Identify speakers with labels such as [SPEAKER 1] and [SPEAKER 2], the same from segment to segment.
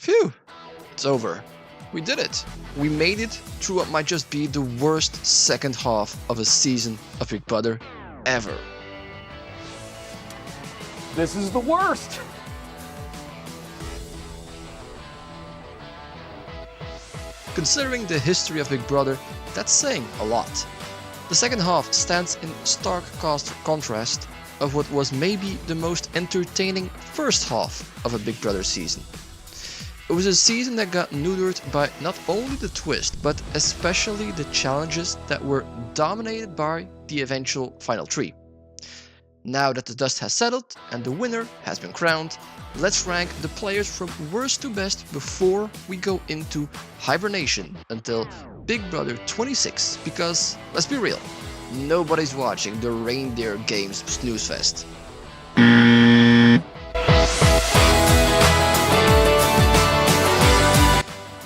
[SPEAKER 1] Phew, it's over. We did it. We made it through what might just be the worst second half of a season of Big Brother ever.
[SPEAKER 2] This is the worst!
[SPEAKER 1] Considering the history of Big Brother, that's saying a lot. The second half stands in stark contrast of what was maybe the most entertaining first half of a Big Brother season. It was a season that got neutered by not only the twist, but especially the challenges that were dominated by the eventual final three. Now that the dust has settled and the winner has been crowned, let's rank the players from worst to best before we go into hibernation until Big Brother 26, because, let's be real, nobody's watching the Reindeer Games snooze fest.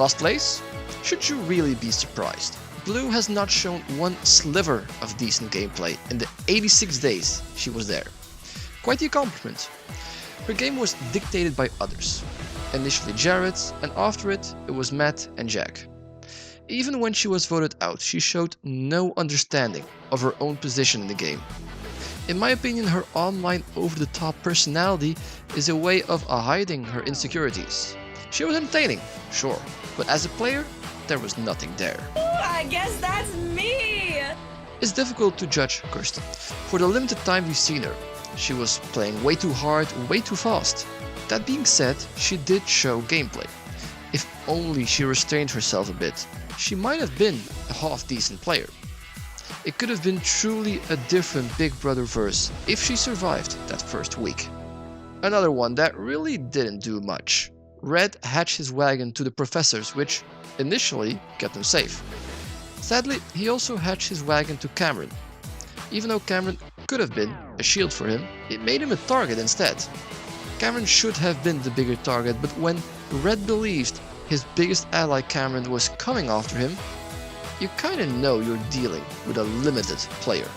[SPEAKER 1] Last place? Should you really be surprised? Blue has not shown one sliver of decent gameplay in the 86 days she was there. Quite the accomplishment. Her game was dictated by others. Initially Jared, and after it was Matt and Jack. Even when she was voted out, she showed no understanding of her own position in the game. In my opinion, her online over-the-top personality is a way of hiding her insecurities. She was entertaining, sure, but as a player, there was nothing there.
[SPEAKER 3] I guess that's me!
[SPEAKER 1] It's difficult to judge Kirsten. For the limited time we've seen her, she was playing way too hard, way too fast. That being said, she did show gameplay. If only she restrained herself a bit, she might have been a half-decent player. It could have been truly a different Big Brother verse if she survived that first week. Another one that really didn't do much. Red hatched his wagon to the professors, which initially kept him safe. Sadly, he also hatched his wagon to Cameron. Even though Cameron could have been a shield for him, it made him a target instead. Cameron should have been the bigger target, but when Red believed his biggest ally Cameron was coming after him, you kinda know you're dealing with a limited player.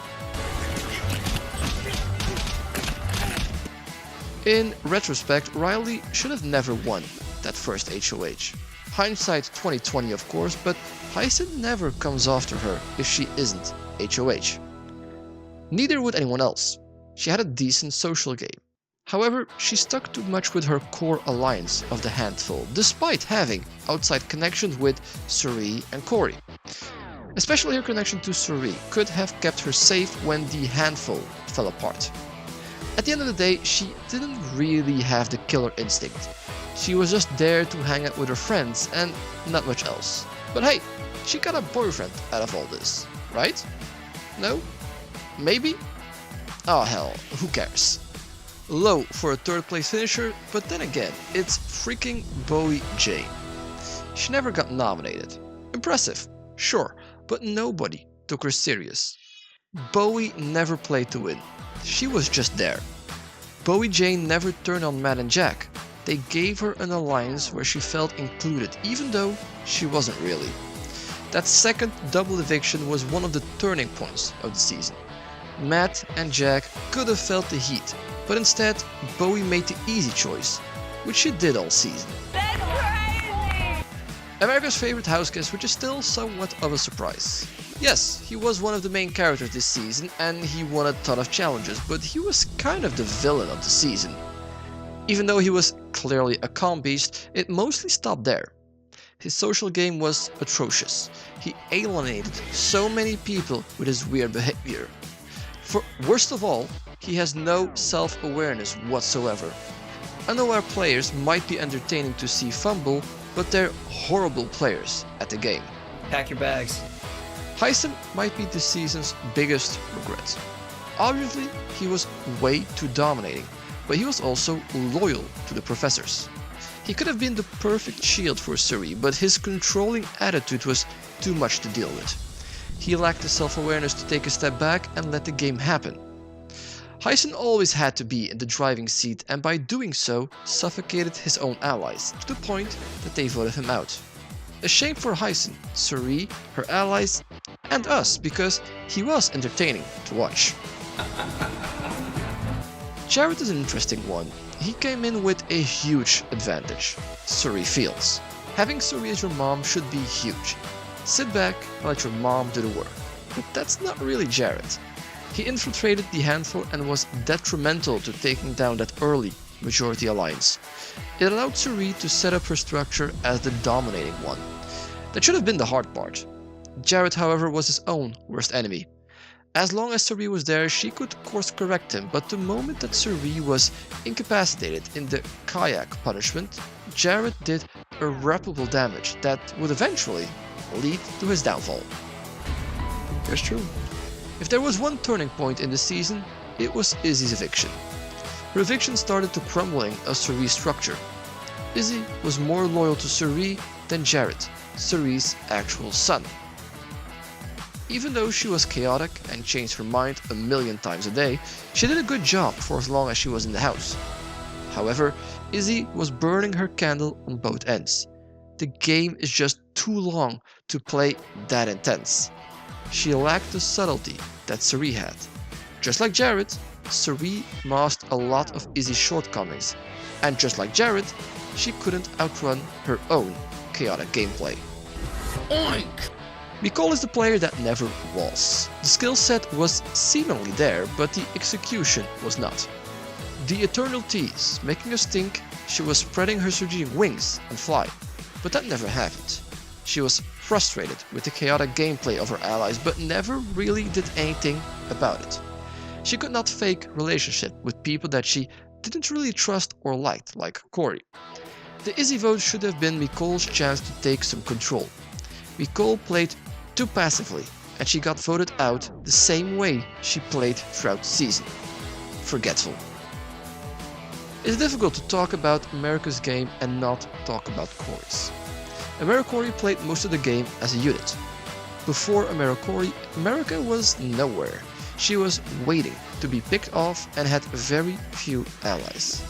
[SPEAKER 1] In retrospect, Riley should have never won that first HOH. Hindsight 2020 of course, but Hyacin never comes after her if she isn't HOH. Neither would anyone else. She had a decent social game. However, she stuck too much with her core alliance of the handful, despite having outside connections with Suri and Corey. Especially her connection to Suri could have kept her safe when the handful fell apart. At the end of the day, she didn't really have the killer instinct. She was just there to hang out with her friends and not much else. But hey, she got a boyfriend out of all this, right? No? Maybe? Oh hell, who cares? Low for a third place finisher, but then again, it's freaking Bowie Jane. She never got nominated. Impressive, sure, but nobody took her serious. Bowie never played to win. She was just there. Bowie Jane never turned on Matt and Jack. They gave her an alliance where she felt included, even though she wasn't really. That second double eviction was one of the turning points of the season. Matt and Jack could have felt the heat, but instead Bowie made the easy choice, which she did all season.
[SPEAKER 3] That's crazy!
[SPEAKER 1] America's favorite houseguest, which is still somewhat of a surprise. Yes, he was one of the main characters this season and he won a ton of challenges, but he was kind of the villain of the season. Even though he was clearly a calm beast, it mostly stopped there. His social game was atrocious. He alienated so many people with his weird behavior. For worst of all, he has no self-awareness whatsoever. Unaware players might be entertaining to see fumble, but they're horrible players at the game.
[SPEAKER 4] Pack your bags.
[SPEAKER 1] Hyacin might be this season's biggest regret. Obviously, he was way too dominating, but he was also loyal to the professors. He could have been the perfect shield for Suri, but his controlling attitude was too much to deal with. He lacked the self-awareness to take a step back and let the game happen. Hyacin always had to be in the driving seat, and by doing so, suffocated his own allies, to the point that they voted him out. A shame for Hyacin, Suri, her allies, and us, because he was entertaining to watch. Jared is an interesting one. he came in with a huge advantage. Suri feels. Having Suri as your mom should be huge. Sit back and let your mom do the work. But that's not really Jarrett. He infiltrated the handful and was detrimental to taking down that early majority alliance. It allowed Suri to set up her structure as the dominating one. That should have been the hard part. Jarrett, however, was his own worst enemy. As long as Suri was there, she could course correct him, but the moment that Suri was incapacitated in the kayak punishment, Jarrett did irreparable damage that would eventually lead to his downfall. It's true. If there was one turning point in the season, it was Izzy's eviction. Her eviction started to crumbling a Suri's structure. Izzy was more loyal to Suri than Jarrett, Suri's actual son. Even though she was chaotic and changed her mind a million times a day, she did a good job for as long as she was in the house. However, Izzy was burning her candle on both ends. The game is just too long to play that intense. She lacked the subtlety that Suri had. Just like Jarrett, Suri masked a lot of Izzy's shortcomings, and just like Jarrett, she couldn't outrun her own chaotic gameplay.
[SPEAKER 4] Oink!
[SPEAKER 1] Nicole is the player that never was. The skill set was seemingly there, but the execution was not. The eternal tease, making us think she was spreading her surging wings and fly, but that never happened. She was frustrated with the chaotic gameplay of her allies, but never really did anything about it. She could not fake relationship with people that she didn't really trust or liked, like Corey. The Izzy vote should have been Nicole's chance to take some control. Nicole played too passively, and she got voted out the same way she played throughout the season. Forgetful. It's difficult to talk about America's game and not talk about Corey's. AmeriCorey played most of the game as a unit. Before AmeriCorey, America was nowhere. She was waiting to be picked off and had very few allies.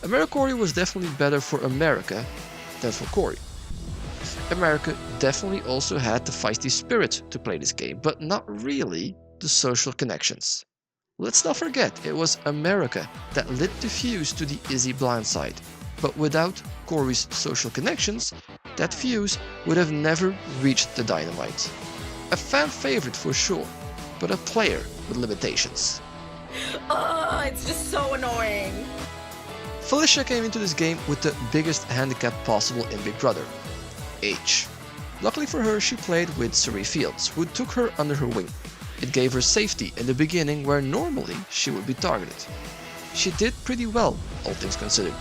[SPEAKER 1] AmeriCorey was definitely better for America than for Corey. America definitely also had the feisty spirit to play this game, but not really the social connections. Let's not forget, it was America that lit the fuse to the Izzy blindside, but without Corey's social connections, that fuse would have never reached the dynamite. A fan favorite for sure, but a player with limitations.
[SPEAKER 3] It's just so annoying.
[SPEAKER 1] Felicia came into this game with the biggest handicap possible in Big Brother: age. Luckily for her, she played with Suri Fields, who took her under her wing. It gave her safety in the beginning where normally she would be targeted. She did pretty well, all things considered.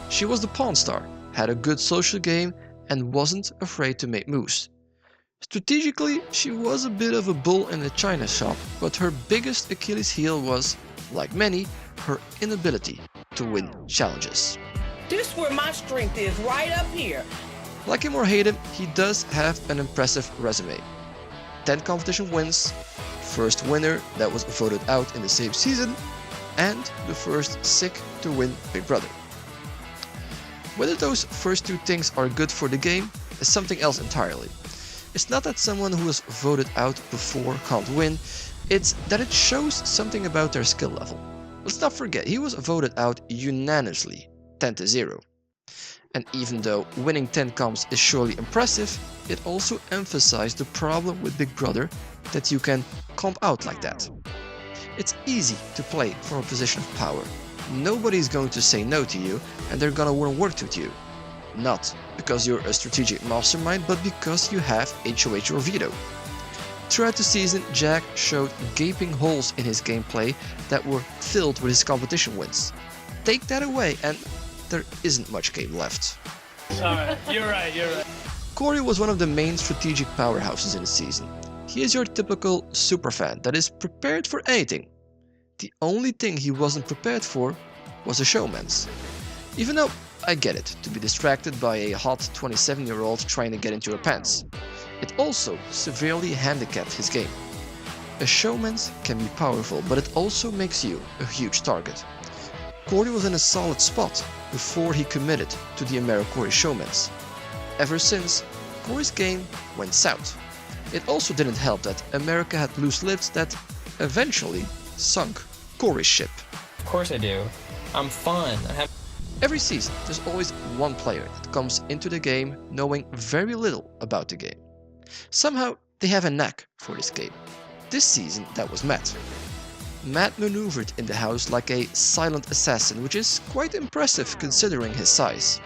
[SPEAKER 1] She was the pawn star, had a good social game, and wasn't afraid to make moves. Strategically, she was a bit of a bull in a china shop, but her biggest Achilles heel was, like many, her inability to win challenges.
[SPEAKER 4] This where my strength is, right up here.
[SPEAKER 1] Like him or hate him, he does have an impressive resume. 10 competition wins, first winner that was voted out in the same season, and the first sick to win Big Brother. Whether those first two things are good for the game is something else entirely. It's not that someone who was voted out before can't win, it's that it shows something about their skill level. Let's not forget, he was voted out unanimously, 10-0. And even though winning 10 comps is surely impressive, it also emphasized the problem with Big Brother that you can comp out like that. It's easy to play from a position of power. Nobody's going to say no to you, and they're gonna want to work with you. Not because you're a strategic mastermind, but because you have HOH or veto. Throughout the season, Jack showed gaping holes in his gameplay that were filled with his competition wins. Take that away and there isn't much game left.
[SPEAKER 2] Alright, you're right.
[SPEAKER 1] Corey was one of the main strategic powerhouses in the season. He is your typical superfan that is prepared for anything. The only thing he wasn't prepared for was a showman's. Even though I get it, to be distracted by a hot 27-year-old trying to get into your pants. It also severely handicapped his game. A showman's can be powerful, but it also makes you a huge target. Corey was in a solid spot before he committed to the AmeriCorey showman's. Ever since, Corey's game went south. It also didn't help that America had loose lips that eventually sunk Corey's ship.
[SPEAKER 5] Of course I do. I'm fun.
[SPEAKER 1] Every season, there's always one player that comes into the game knowing very little about the game. Somehow, they have a knack for this game. This season, that was Matt. Matt maneuvered in the house like a silent assassin, which is quite impressive considering his size.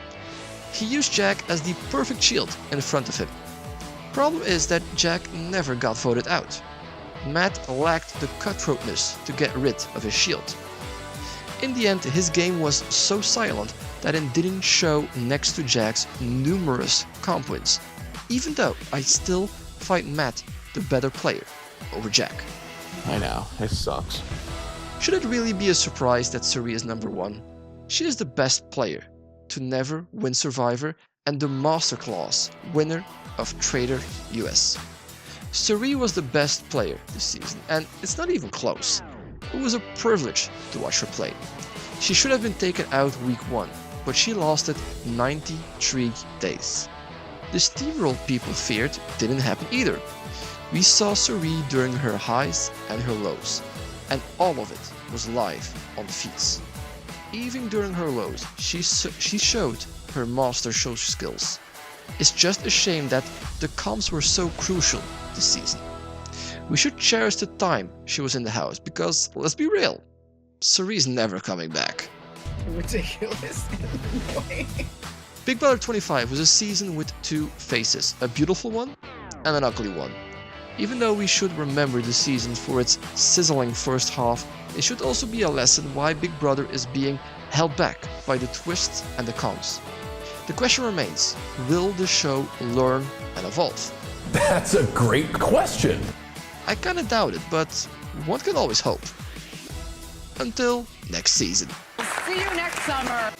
[SPEAKER 1] He used Jack as the perfect shield in front of him. Problem is that Jack never got voted out. Matt lacked the cutthroatness to get rid of his shield. In the end, his game was so silent that it didn't show next to Jack's numerous comp wins, even though I still find Matt the better player over Jack.
[SPEAKER 6] I know, it sucks.
[SPEAKER 1] Should it really be a surprise that Suri is number 1? She is the best player to never win Survivor and the Masterclass winner of Trader US. Suri was the best player this season, and it's not even close. It was a privilege to watch her play. She should have been taken out week 1, but she lasted 93 days. The steamroll people feared didn't happen either. We saw Suri during her highs and her lows, and all of it was live on feeds. Even during her lows, she showed her master social skills. It's just a shame that the comps were so crucial this season. We should cherish the time she was in the house, because let's be real, Suri's never coming back.
[SPEAKER 4] Ridiculous and annoying.
[SPEAKER 1] Big Brother 25 was a season with 2 faces, a beautiful one and an ugly one. Even though we should remember the season for its sizzling first half, it should also be a lesson why Big Brother is being held back by the twists and the cons. The question remains, will the show learn and evolve?
[SPEAKER 6] That's a great question.
[SPEAKER 1] I kinda doubt it, but one can always hope. Until next season.
[SPEAKER 3] See you next summer.